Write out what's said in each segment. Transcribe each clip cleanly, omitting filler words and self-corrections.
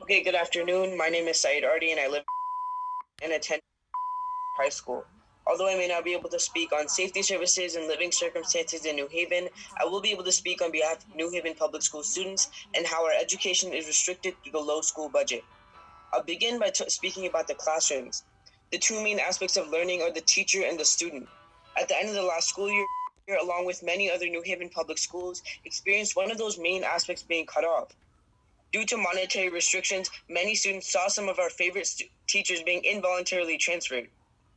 Okay, good afternoon. My name is Syed and I live and attend high school. Although I may not be able to speak on safety services and living circumstances in New Haven, I will be able to speak on behalf of New Haven public school students and how our education is restricted through the low school budget. I'll begin by speaking about the classrooms. The two main aspects of learning are the teacher and the student. At the end of the last school year, along with many other New Haven public schools, experienced one of those main aspects being cut off. Due to monetary restrictions, many students saw some of our favorite teachers being involuntarily transferred.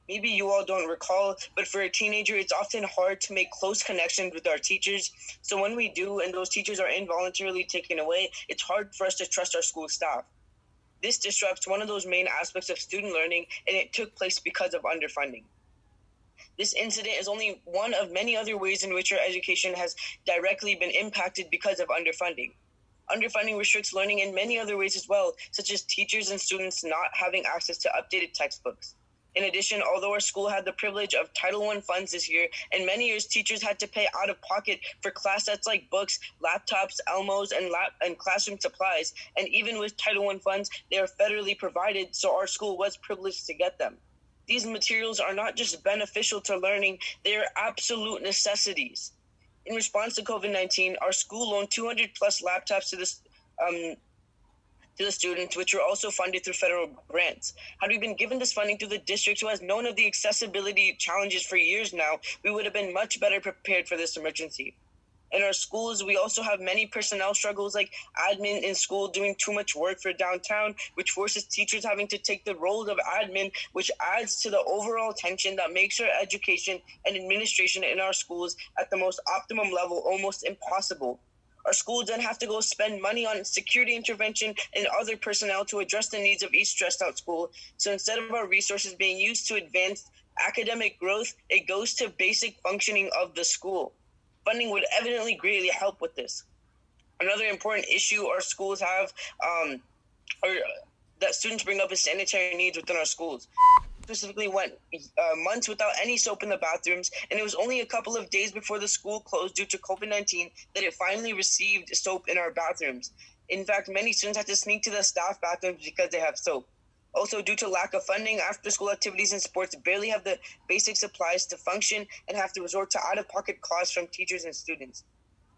Maybe you all don't recall, but for a teenager, it's often hard to make close connections with our teachers. So when we do, and those teachers are involuntarily taken away, it's hard for us to trust our school staff. This disrupts one of those main aspects of student learning, and it took place because of underfunding. This incident is only one of many other ways in which our education has directly been impacted because of underfunding. Underfunding restricts learning in many other ways as well, such as teachers and students not having access to updated textbooks. In addition, although our school had the privilege of Title I funds this year, in many years teachers had to pay out of pocket for class sets like books, laptops, Elmos, and classroom supplies, and even with Title I funds, they are federally provided, so our school was privileged to get them. These materials are not just beneficial to learning, they are absolute necessities. In response to COVID-19, our school loaned 200 plus laptops to the students, which were also funded through federal grants. Had we been given this funding through the district, who has known of the accessibility challenges for years now, we would have been much better prepared for this emergency. In our schools, we also have many personnel struggles like admin in school doing too much work for downtown, which forces teachers having to take the role of admin, which adds to the overall tension that makes our education and administration in our schools at the most optimum level almost impossible. Our schools then have to go spend money on security intervention and other personnel to address the needs of each stressed out school. So instead of our resources being used to advance academic growth, it goes to basic functioning of the school. Funding would evidently greatly help with this. Another important issue our schools have, or that students bring up, is sanitary needs within our schools. Specifically went months without any soap in the bathrooms, and it was only a couple of days before the school closed due to COVID-19 that it finally received soap in our bathrooms. In fact, many students had to sneak to the staff bathrooms because they have soap. Also, due to lack of funding, after-school activities and sports barely have the basic supplies to function and have to resort to out-of-pocket costs from teachers and students.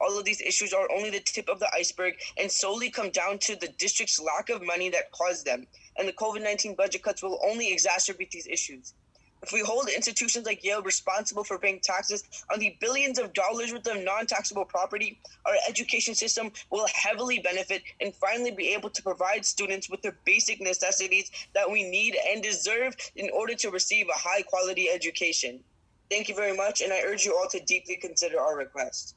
All of these issues are only the tip of the iceberg and solely come down to the district's lack of money that caused them, and the COVID-19 budget cuts will only exacerbate these issues. If we hold institutions like Yale responsible for paying taxes on the billions of dollars worth of non-taxable property, our education system will heavily benefit and finally be able to provide students with the basic necessities that we need and deserve in order to receive a high-quality education. Thank you very much, and I urge you all to deeply consider our request.